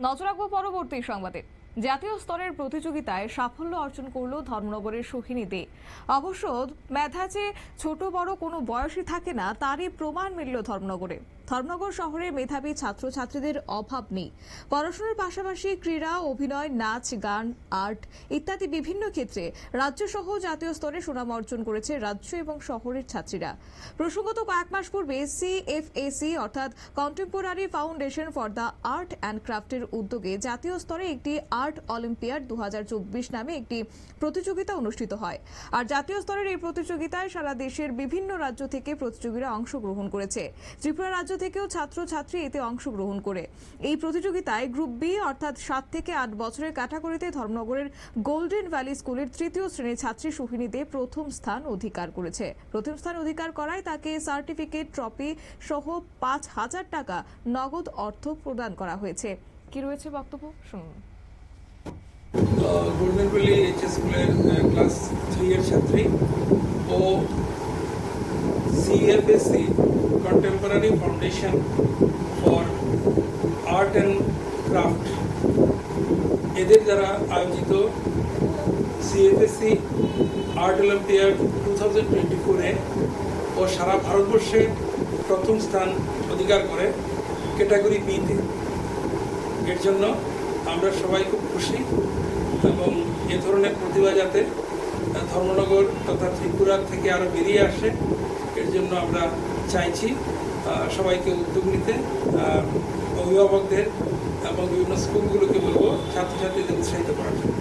নজর রাখবো পরবর্তী সংবাদে। জাতীয় স্তরের প্রতিযোগিতায় সাফল্য অর্জন করল ধর্মনগরের সোহিনী দে। অবশ্য মেধা যে ছোট বড় কোনো বয়সই থাকে না, তারই প্রমাণ মিলল ধর্মনগরে। ধর্মনগর শহরে মেধাবী ছাত্রছাত্রীদের অভাব নেই। পড়াশোনার পাশাপাশি ক্রীড়া, অভিনয়, নাচ, গান, আর্ট ইত্যাদি বিভিন্ন ক্ষেত্রে রাজ্য সহ জাতীয় স্তরে সুনাম অর্জন করেছে রাজ্য এবং শহরের ছাত্রীরা। প্রসঙ্গত কয়েক মাস পূর্বে CFAC অর্থাৎ contemporary foundation for the art and ক্রাফটের উদ্যোগে জাতীয় স্তরে একটি আর্ট অলিম্পিয়াড 2024 নামে একটি প্রতিযোগিতা অনুষ্ঠিত হয়। আর জাতীয় স্তরের এই প্রতিযোগিতায় সারা দেশের বিভিন্ন রাজ্য থেকে প্রতিযোগীরা অংশগ্রহণ করেছে। ত্রিপুরা রাজ্য থেকেও ছাত্রছাত্রী এতে অংশগ্রহণ করে। এই প্রতিযোগিতায় গ্রুপ বি অর্থাৎ 7 থেকে 8 বছরের ক্যাটাগরিতে ধর্মনগরের গোল্ডেন ভ্যালি স্কুলের তৃতীয় শ্রেণীর ছাত্রী সোহিনী দে প্রথম স্থান অধিকার করেছে। প্রথম স্থান অধিকার করায় তাকে সার্টিফিকেট, ট্রফি সহ 5,000 টাকা নগদ অর্থ প্রদান করা হয়েছে। কি রয়েছে বক্তব্য শুনুন। গোল্ডেন ভ্যালি এইচএস স্কুলের ক্লাস 3 এর ছাত্রী ও CFAC contemporary foundation for art and craft এদের দ্বারা আয়োজিত CFAC আর্ট অলিম্পিয়াড 2024-এ ও সারা ভারতবর্ষে প্রথম স্থান অধিকার করে ক্যাটাগরি বিতে। এর জন্য আমরা সবাই খুব খুশি এবং এ ধরনের প্রতিভা যাতে ধর্মনগর তথা ত্রিপুরা থেকে আরও বেরিয়ে আসে, এর জন্য আমরা চাইছি সবাইকে উদ্যোগ নিতে। অভিভাবকদের এবং বিভিন্ন স্কুলগুলোকে বলবো ছাত্রছাত্রীদের উৎসাহিত করার জন্য।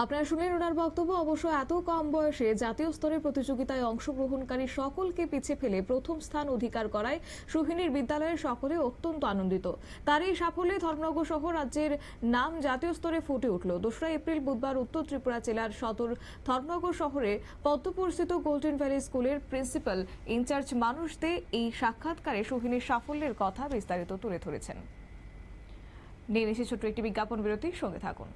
আপনারা শুনলেন ওনার বক্তব্য। অবশ্য এত কম বয়সে জাতীয় স্তরের প্রতিযোগিতায় অংশগ্রহণকারী সকলকে পিছিয়ে ফেলে প্রথম স্থান অধিকার করায় সোহিনীর বিদ্যালয়ের সকলে অত্যন্ত আনন্দিত। তার এই সাফল্যে ধর্মনগর সহ রাজ্যের নাম জাতীয় স্তরে ফুটে উঠল। 2রা এপ্রিল বুধবার উত্তর ত্রিপুরা জেলার সদর ধর্মনগর শহরে পদ্মপুরস্থিত গোল্ডেন ভ্যালি স্কুলের প্রিন্সিপাল ইনচার্জ মানুষ দে এই সাক্ষাৎকারে সোহিনীর সাফল্যের কথা বিস্তারিত তুলে ধরেছেন। নিয়ে নিচ্ছে ছোট্ট একটি বিজ্ঞাপন বিরতি, সঙ্গে থাকুন।